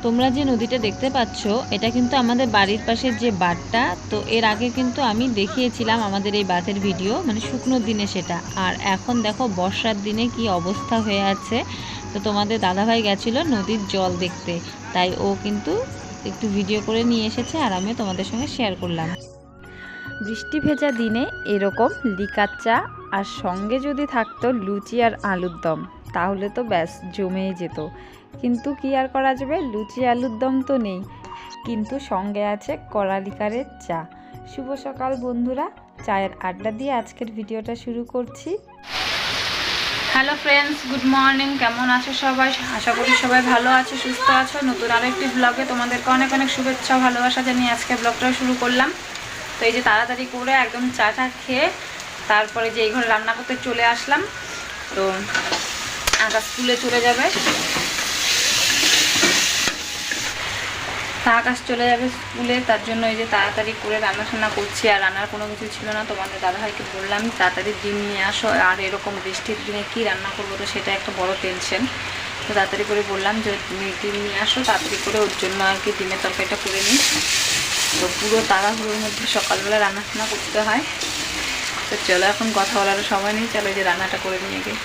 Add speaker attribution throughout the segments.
Speaker 1: তোমরা যে নদীটা দেখতে পাচ্ছ এটা কিন্তু আমাদের বাড়ির পাশের যে বাঁধটা। তো এর আগে কিন্তু আমি দেখিয়েছিলাম আমাদের এই বাঁধের ভিডিও, মানে শুকনোর দিনে সেটা। আর এখন দেখো বর্ষার দিনে কি অবস্থা হয়ে আছে। তো তোমাদের দাদাভাই গেছিলো নদীর জল দেখতে, তাই ও কিন্তু একটু ভিডিও করে নিয়ে এসেছে আর আমিও তোমাদের সঙ্গে শেয়ার করলাম। বৃষ্টি ভেজা দিনে এরকম লিকার চা আর সঙ্গে যদি থাকতো লুচি আর আলুর দম, তাহলে তো ব্যাস জমেই যেত। কিন্তু কি আর করা যাবে, লুচি আলুর দম তো নেই, কিন্তু সঙ্গে আছে কড়া লিকারের চা। শুভ সকাল বন্ধুরা, চায়ের আড্ডা দিয়ে আজকের ভিডিওটা শুরু করছি। Hello friends, good morning. কেমন আছো সবাই? আশা করি সবাই ভালো আছো, সুস্থ আছো। নতুন আরেকটি ব্লগে তোমাদেরকে অনেক অনেক শুভেচ্ছা ভালোবাসা জানিয়ে আজকে ব্লগটা শুরু করলাম। তো এই যে তাড়াতাড়ি করে একদম চাটা খেয়ে তারপরে যে এই ঘরে রান্না করতে চলে আসলাম। তো আকাশ স্কুলে চলে যাবে, আকাশ চলে যাবে স্কুলে, তার জন্য এই যে তাড়াতাড়ি করে রান্না করছি। আর রান্নার কোনো কিছু ছিল না, তোমাদের দাদাভাইকে বললাম তাড়াতাড়ি ডিম নিয়ে আসো। আর এরকম বৃষ্টির দিনে কী রান্না করবো, তো সেটা একটা বড় টেনশন। তো তাড়াতাড়ি করে বললাম যে তুমি ডিম নিয়ে আসো, তাড়াতাড়ি করে ওর জন্য আর কি ডিমের তরকারিটা করে নিই। তো পুরো তাড়াহুড়োর মধ্যে সকালবেলা রান্না করতে হয়। তো চলো, এখন কথা বলার সময় নেই, চলো যে রান্নাটা করে নিয়ে গিয়ে।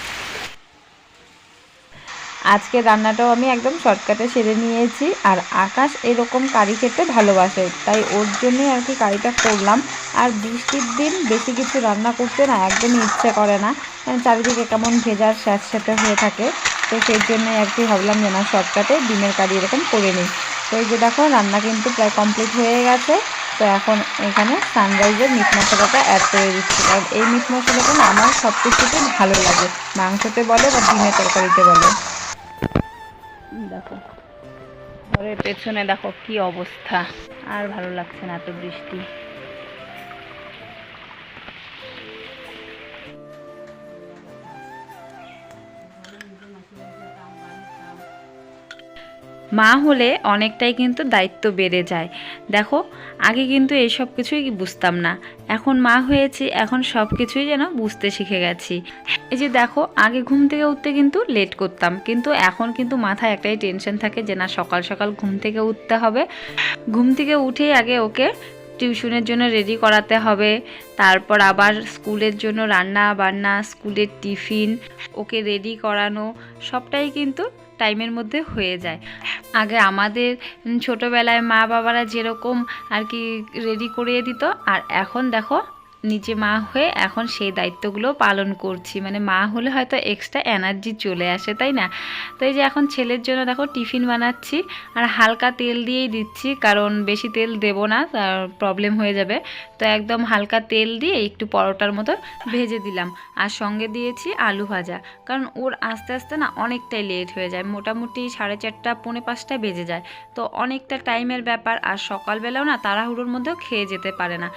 Speaker 1: আজকে রান্নাটাও আমি একদম শর্টকাটে সেরে নিয়েছি। আর আকাশ এরকম কারি খেতে ভালোবাসে, তাই ওর জন্যই আর কি কারিটা করলাম। আর বৃষ্টির দিন বেশি কিছু রান্না করতে না একদমই ইচ্ছে করে না, চারিদিকে কেমন ভেজার স্যাঁতস্যাঁতে হয়ে থাকে। তো সেই জন্যই আর কি ভাবলাম যে না, শর্টকাটে ডিমের কারি এরকম করে নিই। তো এই যে দেখো রান্না কিন্তু প্রায় কমপ্লিট হয়ে গেছে। তো এখন এখানে সানরাইজের মিট মশলাটা অ্যাড করে দিচ্ছি। কারণ এই মিট মশলাটা না আমার সব কিছুতে ভালো লাগে, মাংসতে বলো বা ডিমের তরকারিতে বলো। দেখো ঘরের পেছনে দেখো কি অবস্থা, আর ভালো লাগছে না এত বৃষ্টি। মা হলে অনেকটাই কিন্তু দায়িত্ব বেড়ে যায়। দেখো আগে কিন্তু এইসব কিছুই বুঝতাম না, এখন মা হয়েছি, এখন সব কিছুই যেন বুঝতে শিখে গেছি। এই যে দেখো আগে ঘুম থেকে উঠতে কিন্তু লেট করতাম, কিন্তু এখন কিন্তু মাথায় একটাই টেনশন থাকে যে না, সকাল সকাল ঘুম থেকে উঠতে হবে। ঘুম থেকে উঠেই আগে ওকে টিউশনের জন্য রেডি করাতে হবে, তারপর আবার স্কুলের জন্য রান্না বান্না, স্কুলের টিফিন, ওকে রেডি করানো, সবটাই কিন্তু টাইমের মধ্যে হয়ে যায়। আগে আমাদের ছোটোবেলায় মা বাবারা যেরকম আর কি রেডি করিয়ে দিত, আর এখন দেখো নিজে মা হয়ে এখন সেই দায়িত্বগুলো পালন করছি। মানে মা হলে হয়তো এক্সট্রা এনার্জি চলে আসে, তাই না? তো এই যে এখন ছেলের জন্য দেখো টিফিন বানাচ্ছি, আর হালকা তেল দিয়েই দিচ্ছি, কারণ বেশি তেল দেব না, তার প্রবলেম হয়ে যাবে। তো একদম হালকা তেল দিয়ে একটু পরোটার মতো ভেজে দিলাম, আর সঙ্গে দিয়েছি আলু ভাজা। কারণ ওর আস্তে আস্তে না অনেকটাই লেট হয়ে যায়, মোটামুটি 4:30 পৌনে 5টা বেজে যায়। তো অনেকটা টাইমের ব্যাপার, আর সকালবেলাও না তাড়াহুড়োর মধ্যেও খেয়ে যেতে পারে না।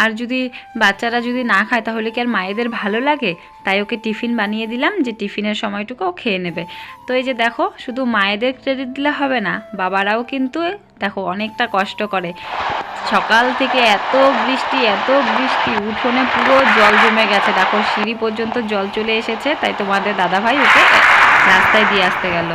Speaker 1: আর যদি বাচ্চারা যদি না খায় তাহলে কি আর মায়েদের ভালো লাগে? তাই ওকে টিফিন বানিয়ে দিলাম, যে টিফিনের সময়টুকু ও খেয়ে নেবে। তো এই যে দেখো শুধু মায়েদের ক্রেডিট দিলে হবে না, বাবারাও কিন্তু দেখো অনেকটা কষ্ট করে। সকাল থেকে এত বৃষ্টি, উঠোনে পুরো জল জমে গেছে, দেখো সিঁড়ি পর্যন্ত জল চলে এসেছে। তাই তোমাদের দাদাভাই ওকে রাস্তায় দিয়ে আসতে গেল।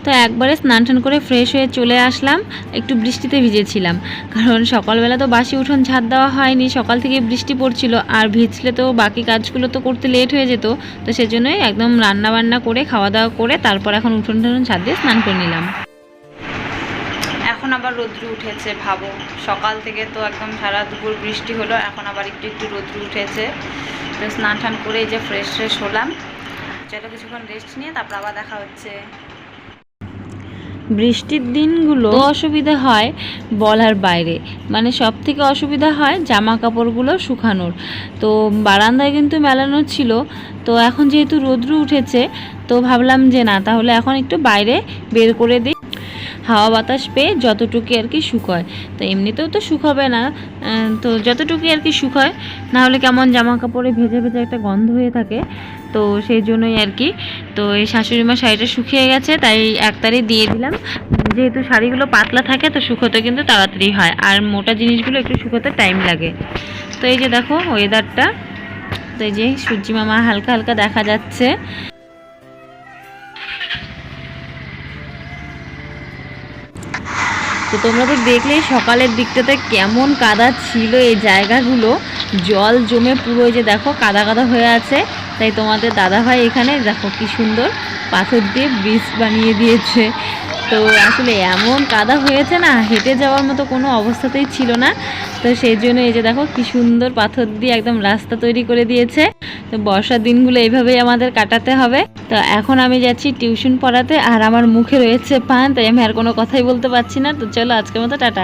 Speaker 1: তো একবারে স্নান টান করে ফ্রেশ হয়ে চলে আসলাম। একটু বৃষ্টিতে ভিজেছিলাম, কারণ সকালবেলা তো বাসি উঠোন ঝাড় দেওয়া হয়নি, সকাল থেকে বৃষ্টি পড়ছিল, আর ভিজলে তো বাকি কাজগুলো তো করতে লেট হয়ে যেত। তো সেজন্যই একদম রান্না বান্না করে খাওয়া দাওয়া করে তারপর এখন উঠোন টুঠোন ঝাড় দিয়ে স্নান করে নিলাম। এখন আবার রৌদ্র উঠেছে, ভাবো সকাল থেকে তো একদম সারা দুপুর বৃষ্টি হলো, এখন আবার একটু একটু রৌদ্র উঠেছে। তো স্নান টান করে এই যে ফ্রেশ হলাম। চলো কিছুক্ষণ রেস্ট নিয়ে তারপর আবার দেখা হচ্ছে। বৃষ্টির দিনগুলো অসুবিধা হয় বলার বাইরে, মানে সব থেকে অসুবিধা হয় জামা কাপড়গুলো শুকানোর। তো বারান্দায় কিন্তু মেলানো ছিল, তো এখন যেহেতু রৌদ্র উঠেছে তো ভাবলাম যে না, তাহলে এখন একটু বাইরে বের করে দিই, হাওয়া বাতাস পেয়ে যতটুকু আর কি শুকোয়। তো এমনিতেও তো শুকাবে না, তো যতটুকু আর কি শুকোয়, নাহলে কেমন জামা কাপড়ে ভেজে ভেজে একটা গন্ধ হয়ে থাকে। তো সেই জন্যই আর কি। তো এই শাশুড়িমার শাড়িটা শুকিয়ে গেছে, তাই একতারে দিয়ে দিলাম। যেহেতু শাড়িগুলো পাতলা থাকে তো শুকোতে কিন্তু তাড়াতাড়ি হয়, আর মোটা জিনিসগুলো একটু শুকোতে টাইম লাগে। তো এই যে দেখো ওয়েদারটা, তো এই যে সূর্যি মামা হালকা হালকা দেখা যাচ্ছে। তো তোমরা তো দেখলেই সকালের দিকটাতে কেমন কাদা ছিল, এই জায়গাগুলো জল জমে পুরো এই যে দেখো কাদা কাদা হয়ে আছে। তাই তোমাদের দাদাভাই এখানে দেখো কি সুন্দর পাথর দিয়ে ব্রিজ বানিয়ে দিয়েছে। তো আসলে এমন কাদা হয়েছে না, হেঁটে যাওয়ার মতো কোনো অবস্থাতেই ছিল না। তো সেই জন্য এই যে দেখো কি সুন্দর পাথর দিয়ে একদম রাস্তা তৈরি করে দিয়েছে। তো বর্ষার দিনগুলো এইভাবেই আমাদের কাটাতে হবে। তো এখন আমি যাচ্ছি টিউশন পড়াতে, আর আমার মুখে রয়েছে পান, তাই আমি আর কোনো কথাই বলতে পারছি না। তো চলো আজকের মতো টাটা।